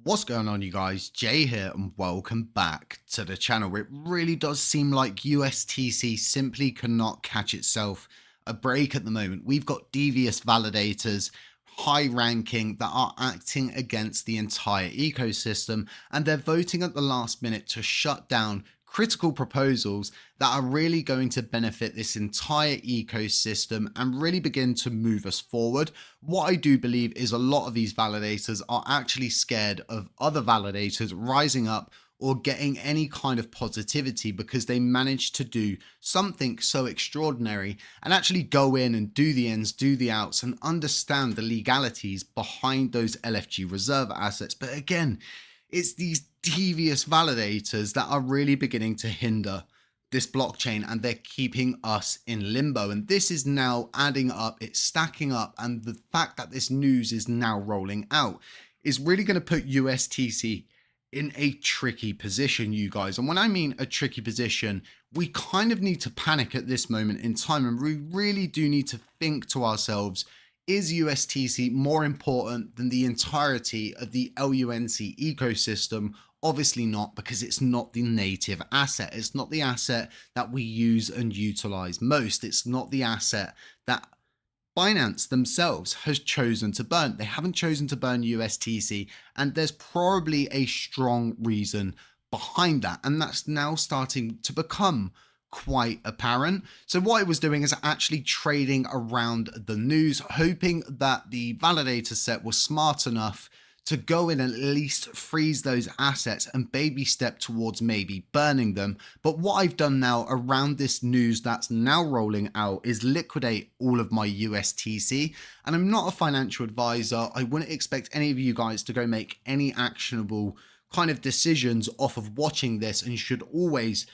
What's going on, you guys? Jay here, and welcome back to the channel. It really does seem like USTC simply cannot catch itself a break at the moment. We've got devious validators, high ranking, that are acting against the entire ecosystem, and they're voting at the last minute to shut down critical proposals that are really going to benefit this entire ecosystem and really begin to move us forward. What I do believe is a lot of these validators are actually scared of other validators rising up or getting any kind of positivity because they managed to do something so extraordinary and actually go in and do the ins, do the outs, and understand the legalities behind those LFG reserve assets. But again, it's these devious validators that are really beginning to hinder this blockchain, and they're keeping us in limbo. And this is now adding up, it's stacking up, and the fact that this news is now rolling out is really going to put USTC in a tricky position, you guys. And when I mean a tricky position, we kind of need to panic at this moment in time, and we really do need to think to ourselves, is USTC more important than the entirety of the LUNC ecosystem? Obviously not, because it's not the native asset. It's not the asset that we use and utilize most. It's not the asset that Binance themselves has chosen to burn. They haven't chosen to burn USTC, and there's probably a strong reason behind that. And that's now starting to become quite apparent. So what I was doing is actually trading around the news, hoping that the validator set was smart enough to go in and at least freeze those assets and baby step towards maybe burning them. But what I've done now around this news that's now rolling out is liquidate all of my USTC. And I'm not a financial advisor. I wouldn't expect any of you guys to go make any actionable kind of decisions off of watching this, and you should always,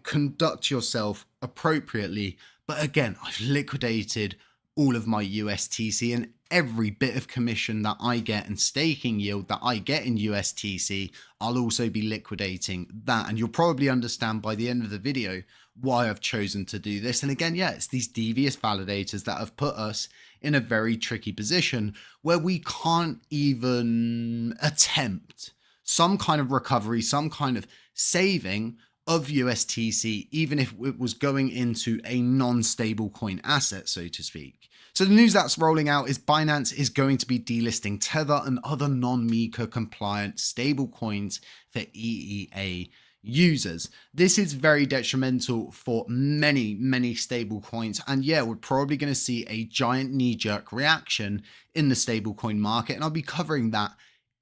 conduct yourself appropriately. But again, I've liquidated all of my USTC, and every bit of commission that I get and staking yield that I get in USTC, I'll also be liquidating that. And you'll probably understand by the end of the video why I've chosen to do this. And again, yeah, it's these devious validators that have put us in a very tricky position where we can't even attempt some kind of recovery, some kind of saving of USTC, even if it was going into a non-stable coin asset, so to speak. So the news that's rolling out is Binance is going to be delisting Tether and other non-MiCA compliant stable coins for EEA users. This is very detrimental for many stable coins, and yeah, we're probably going to see a giant knee-jerk reaction in the stablecoin market, and I'll be covering that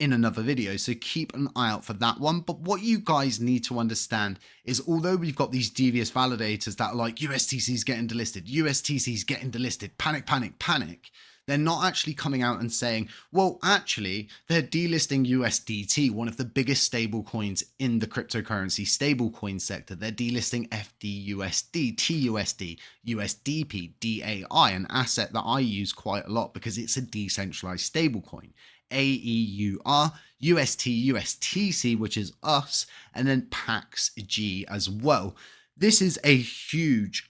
in another video, so keep an eye out for that one. But what you guys need to understand is, although we've got these devious validators that are like, USTC's getting delisted, USTC's getting delisted, panic, they're not actually coming out and saying, well, actually, they're delisting USDT, one of the biggest stable coins in the cryptocurrency stablecoin sector. They're delisting FDUSD, TUSD, USDP, DAI, an asset that I use quite a lot because it's a decentralized stablecoin. AEUR, USTC, which is us, and then PAXG as well. This is a huge,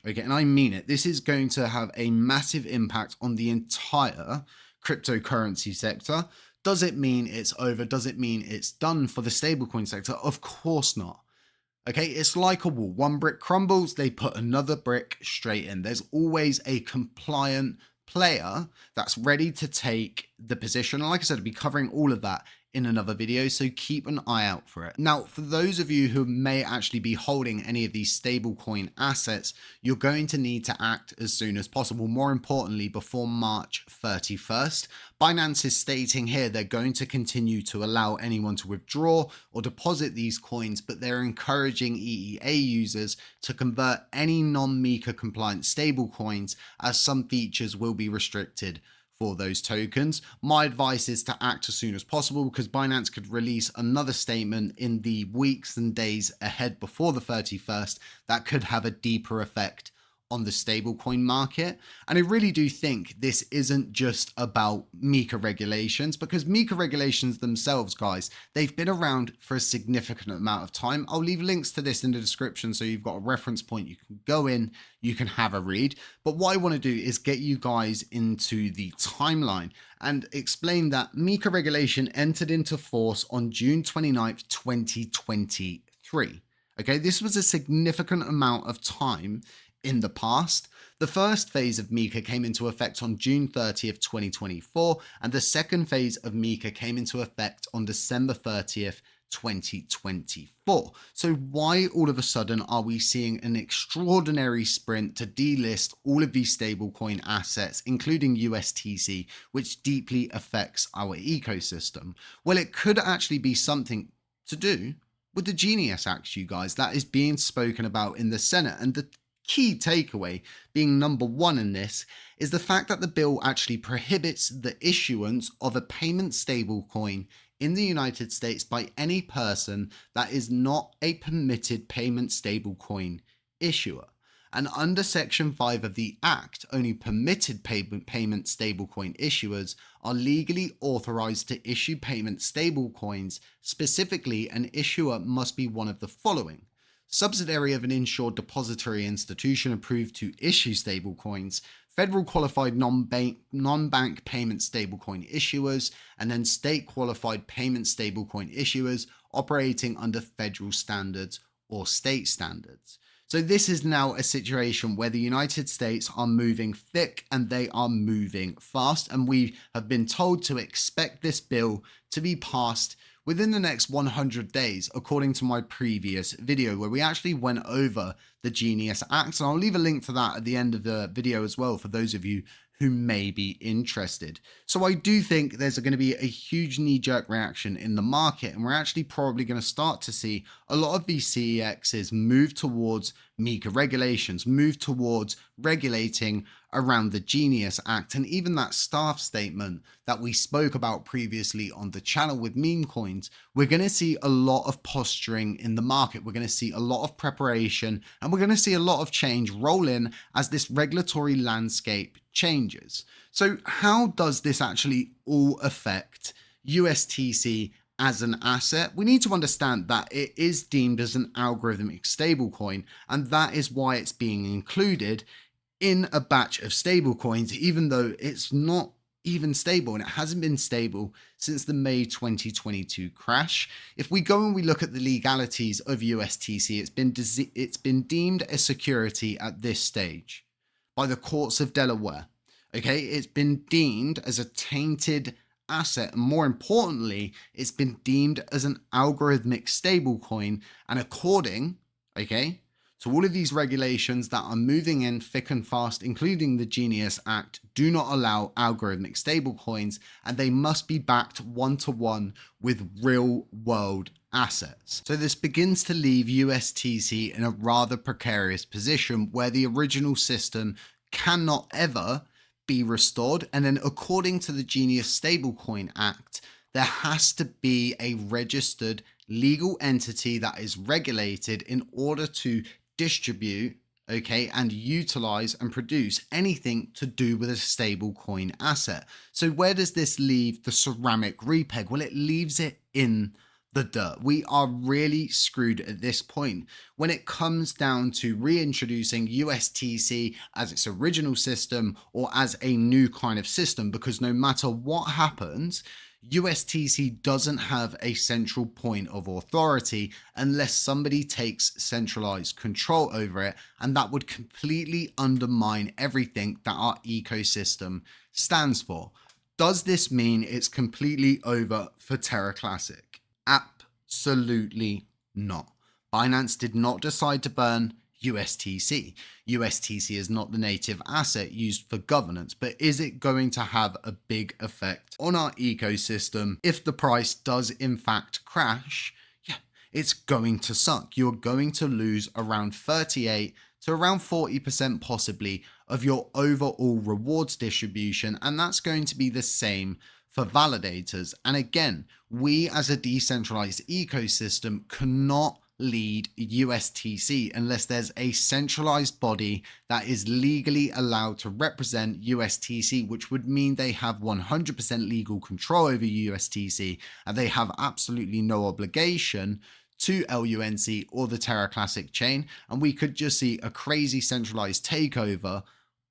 okay, and I mean it. This is going to have a massive impact on the entire cryptocurrency sector. Does it mean it's over? Does it mean it's done for the stablecoin sector? Of course not. Okay, it's like a wall. One brick crumbles, they put another brick straight in. There's always a compliant player that's ready to take the position. And like I said, I'll be covering all of that in another video, so keep an eye out for it. Now, for those of you who may actually be holding any of these stablecoin assets, you're going to need to act as soon as possible. More importantly, before March 31st. Binance is stating here they're going to continue to allow anyone to withdraw or deposit these coins, but they're encouraging EEA users to convert any non-MiCA compliant stablecoins, as some features will be restricted for those tokens. My advice is to act as soon as possible, because Binance could release another statement in the weeks and days ahead before the 31st that could have a deeper effect on the stablecoin market. And I really do think this isn't just about MiCA regulations, because MiCA regulations themselves, guys, they've been around for a significant amount of time. I'll leave links to this in the description so you've got a reference point. You can go in, you can have a read. But what I want to do is get you guys into the timeline and explain that MiCA regulation entered into force on June 29th, 2023. Okay, this was a significant amount of time in the past. The first phase of MiCA came into effect on June 30th, 2024, and the second phase of MiCA came into effect on December 30th, 2024. So why all of a sudden are we seeing an extraordinary sprint to delist all of these stablecoin assets, including USTC, which deeply affects our ecosystem? Well, it could actually be something to do with the Genius Act, you guys, that is being spoken about in the Senate. And the key takeaway being number one in this is the fact that the bill actually prohibits the issuance of a payment stablecoin in the United States by any person that is not a permitted payment stablecoin issuer. And under Section 5 of the Act, only permitted payment stablecoin issuers are legally authorized to issue payment stablecoins. Specifically, an issuer must be one of the following: subsidiary of an insured depository institution approved to issue stablecoins, federal qualified non-bank payment stablecoin issuers, and then state qualified payment stablecoin issuers operating under federal standards or state standards. So this is now a situation where the United States are moving thick and they are moving fast, and we have been told to expect this bill to be passed within the next 100 days, according to my previous video where we actually went over the Genius Act. And I'll leave a link to that at the end of the video as well for those of you who may be interested. So I do think there's going to be a huge knee-jerk reaction in the market, and we're actually probably going to start to see a lot of these CEXs move towards MiCA regulations, move towards regulating around the Genius Act, and even that staff statement that we spoke about previously on the channel with meme coins. We're going to see a lot of posturing in the market. We're going to see a lot of preparation, and we're going to see a lot of change roll in as this regulatory landscape changes. So how does this actually all affect USTC as an asset? We need to understand that it is deemed as an algorithmic stablecoin, and that is why it's being included in a batch of stablecoins, even though it's not even stable, and it hasn't been stable since the May 2022 crash. If we go and we look at the legalities of USTC, it's been deemed a security at this stage by the courts of Delaware. Okay, it's been deemed as a tainted asset, and more importantly, it's been deemed as an algorithmic stablecoin. And according, to all of these regulations that are moving in thick and fast, including the Genius Act, do not allow algorithmic stablecoins, and they must be backed one-to-one with real-world assets. So this begins to leave USTC in a rather precarious position where the original system cannot ever be restored. And then according to the Genius Stablecoin Act, there has to be a registered legal entity that is regulated in order to distribute, and utilize and produce anything to do with a stablecoin asset. So where does this leave the ceramic repeg? Well, it leaves it in the dirt. We are really screwed at this point when it comes down to reintroducing USTC as its original system or as a new kind of system, because no matter what happens, USTC doesn't have a central point of authority unless somebody takes centralized control over it, and that would completely undermine everything that our ecosystem stands for. Does this mean it's completely over for Terra Classic? Absolutely not. Binance did not decide to burn USTC. USTC is not the native asset used for governance, but is it going to have a big effect on our ecosystem if the price does in fact crash? Yeah, it's going to suck. You're going to lose around 38 to around 40% possibly of your overall rewards distribution, and that's going to be the same for validators. And again, we as a decentralized ecosystem cannot lead USTC unless there's a centralized body that is legally allowed to represent USTC, which would mean they have 100% legal control over USTC and they have absolutely no obligation to LUNC or the Terra Classic chain. And we could just see a crazy centralized takeover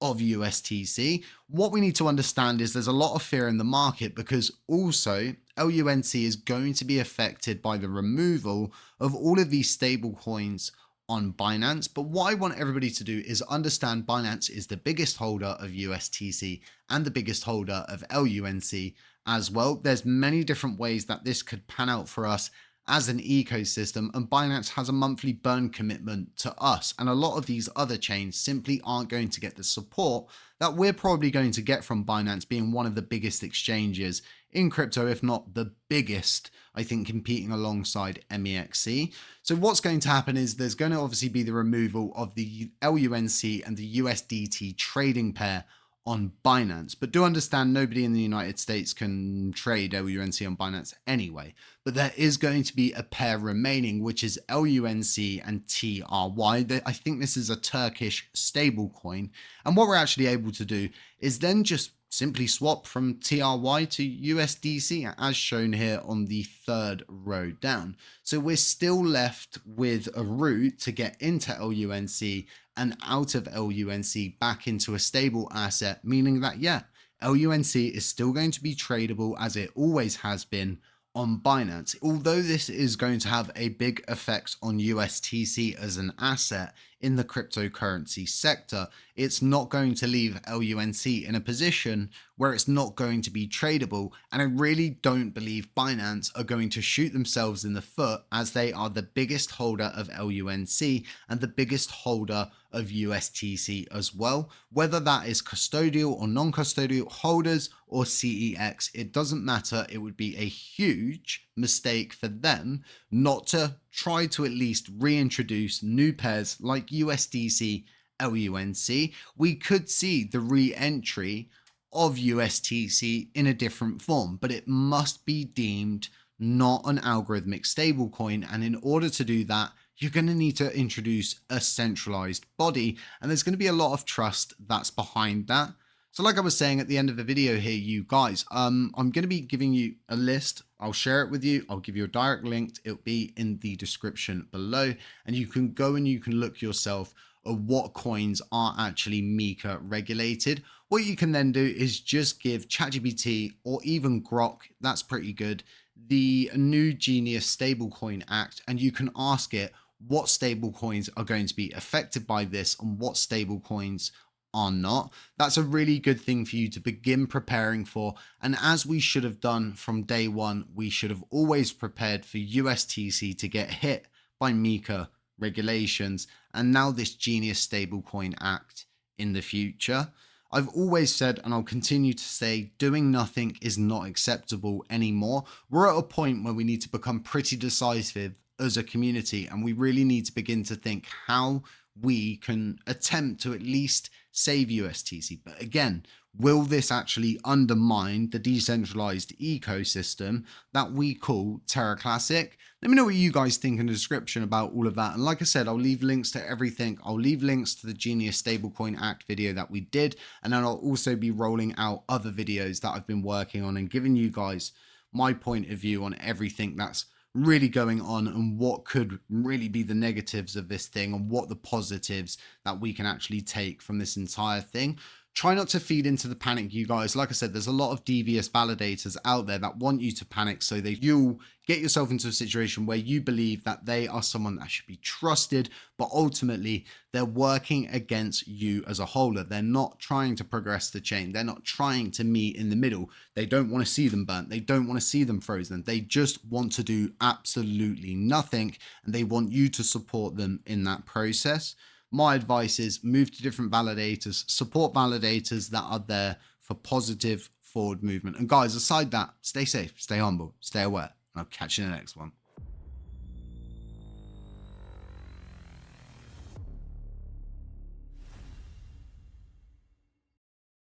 of USTC. What we need to understand is there's a lot of fear in the market because also LUNC is going to be affected by the removal of all of these stable coins on Binance. But what I want everybody to do is understand Binance is the biggest holder of USTC and the biggest holder of LUNC as well. There's many different ways that this could pan out for us as an ecosystem, and Binance has a monthly burn commitment to us, and a lot of these other chains simply aren't going to get the support that we're probably going to get from Binance being one of the biggest exchanges in crypto, if not the biggest, I think, competing alongside MEXC. So what's going to happen is there's going to obviously be the removal of the LUNC and the USDT trading pair on Binance, but do understand nobody in the United States can trade LUNC on Binance anyway. But there is going to be a pair remaining, which is LUNC and TRY. I think this is a Turkish stablecoin, and what we're actually able to do is then just simply swap from TRY to USDC as shown here on the third row down. So we're still left with a route to get into LUNC and out of LUNC back into a stable asset, meaning that, yeah, LUNC is still going to be tradable as it always has been on Binance. Although this is going to have a big effect on USTC as an asset in the cryptocurrency sector, it's not going to leave LUNC in a position where it's not going to be tradable. And I really don't believe Binance are going to shoot themselves in the foot as they are the biggest holder of LUNC and the biggest holder of USTC as well. Whether that is custodial or non-custodial holders or CEX, it doesn't matter. It would be a huge mistake for them not to try to at least reintroduce new pairs like USDC, LUNC. We could see the re-entry of USTC in a different form, but it must be deemed not an algorithmic stablecoin. And in order to do that, you're going to need to introduce a centralized body, and there's going to be a lot of trust that's behind that. So like I was saying at the end of the video here, you guys, I'm going to be giving you a list. I'll share it with you. I'll give you a direct link. It'll be in the description below, and you can go and you can look yourself at what coins are actually MiCA regulated. What you can then do is just give ChatGPT or even Grok, that's pretty good, the new Genius Stablecoin Act, and you can ask it what stablecoins are going to be affected by this and what stablecoins are not. That's a really good thing for you to begin preparing for. And as we should have done from day one, we should have always prepared for USTC to get hit by MiCA regulations and now this Genius Stablecoin Act in the future. I've always said, and I'll continue to say, doing nothing is not acceptable anymore. We're at a point where we need to become pretty decisive as a community, and we really need to begin to think how we can attempt to at least save USTC. But again, will this actually undermine the decentralized ecosystem that we call Terra Classic? Let me know what you guys think in the description about all of that. And like I said, I'll leave links to everything. I'll leave links to the Genius Stablecoin Act video that we did. And then I'll also be rolling out other videos that I've been working on and giving you guys my point of view on everything that's really going on and what could really be the negatives of this thing and what the positives that we can actually take from this entire thing. Try not to feed into the panic, you guys. Like I said, there's a lot of devious validators out there that want you to panic so that you'll get yourself into a situation where you believe that they are someone that should be trusted, but ultimately they're working against you as a holder. They're not trying to progress the chain. They're not trying to meet in the middle. They don't want to see them burnt. They don't want to see them frozen. They just want to do absolutely nothing, and they want you to support them in that process. My advice is move to different validators, support validators that are there for positive forward movement. And guys, aside that, stay safe, stay humble, stay aware. I'll catch you in the next one.